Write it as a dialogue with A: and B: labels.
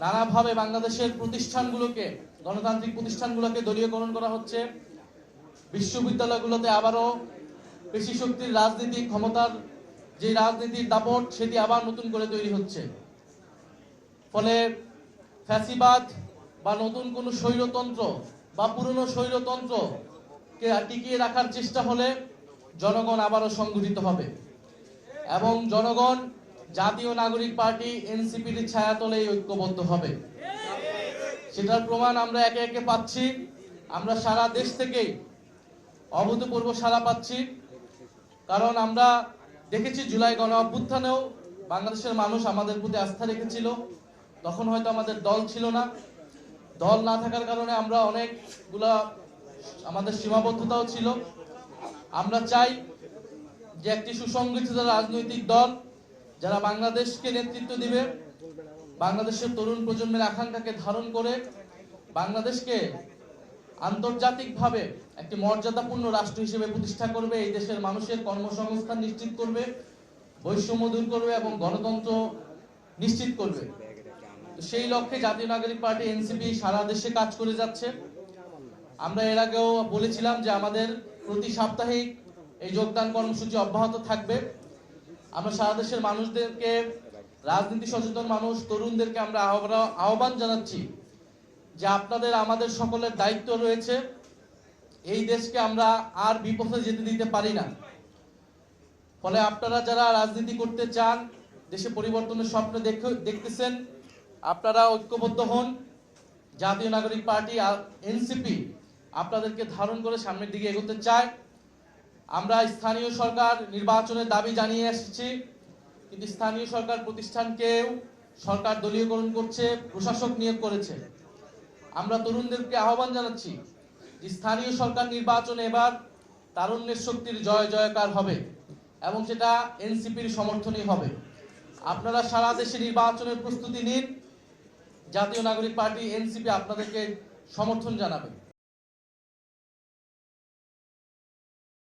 A: নানাভাবে বাংলাদেশের প্রতিষ্ঠানগুলোকে, গণতান্ত্রিক প্রতিষ্ঠানগুলোকে দলীয়করণ করা হচ্ছে। বিশ্ববিদ্যালয়গুলোতে আবারও পেশি শক্তির রাজনীতি, ক্ষমতার যে রাজনীতির দাপট, সেটি আবার নতুন করে তৈরি হচ্ছে। ফলে ফ্যাসিবাদ বা নতুন কোনো স্বৈরতন্ত্র বা পুরনো স্বৈরতন্ত্রকে টিকিয়ে রাখার চেষ্টা হলে জনগণ আবারও সংগঠিত হবে এবং জনগণ জাতীয় নাগরিক পার্টি এনসিপির ছায়াতলেই ঐক্যবদ্ধ হবে। সেটার প্রমাণ আমরা একে একে পাচ্ছি। আমরা সারা দেশ থেকেই অভূতপূর্ব সাড়া পাচ্ছি, কারণ আমরা দেখেছি জুলাই গণ অভ্যুত্থানেও বাংলাদেশের মানুষ আমাদের প্রতি আস্থা রেখেছিল। তখন হয়তো আমাদের দল ছিল না, দল না থাকার কারণে আমরা অনেকগুলা আমাদের সীমাবদ্ধতাও ছিল। আমরা চাই যে একটি সুসংগঠিত রাজনৈতিক দল যারা বাংলাদেশকে নেতৃত্ব দিবে, বাংলাদেশের তরুণ প্রজন্মের আকাঙ্ক্ষাকে ধারণ করে বাংলাদেশকে আন্তর্জাতিকভাবে একটি মর্যাদাপূর্ণ রাষ্ট্র হিসেবে প্রতিষ্ঠা করবে, এই দেশের মানুষের কর্মসংস্থান নিশ্চিত করবে, বৈষম্য দূর করবে এবং গণতন্ত্র নিশ্চিত করবে। সেই লক্ষ্যে জাতীয় নাগরিক পার্টি এনসিপি সারা দেশে কাজ করে যাচ্ছে। আমরা এর আগেও বলেছিলাম যে আমাদের প্রতি সাপ্তাহিক এই যোগদান কর্মসূচি অব্যাহত থাকবে। আমরা সারা দেশের মানুষদেরকে, রাজনীতি সচেতন মানুষ, তরুণদেরকে আমরা আহ্বান জানাচ্ছি যে আপনাদের আমাদের সকলের দায়িত্ব রয়েছে। এই দেশকে আমরা আর বিপথে যেতে দিতে পারি না। ফলে আপনারা যারা রাজনীতি করতে চান, দেশে পরিবর্তনের স্বপ্ন দেখতেছেন, আপনারা ঐক্যবদ্ধ হন। জাতীয় নাগরিক পার্টি এনসিপি আপনাদেরকে ধারণ করে সামনের দিকে এগোতে চায়। আমরা স্থানীয় সরকার নির্বাচনের দাবি জানিয়ে এসেছি, কিন্তু স্থানীয় সরকার প্রতিষ্ঠানকেও সরকার দলীয়করণ করছে, প্রশাসক নিয়োগ করেছে। আমরা তরুণদেরকে আহ্বান জানাচ্ছি যে স্থানীয় সরকার নির্বাচনে এবার তারুণ্যের শক্তির জয় জয়কার হবে এবং সেটা এনসিপির সমর্থনই হবে। আপনারা সারা দেশে নির্বাচনের প্রস্তুতি নিন, জাতীয় নাগরিক পার্টি এনসিপি আপনাদেরকে সমর্থন জানাবে।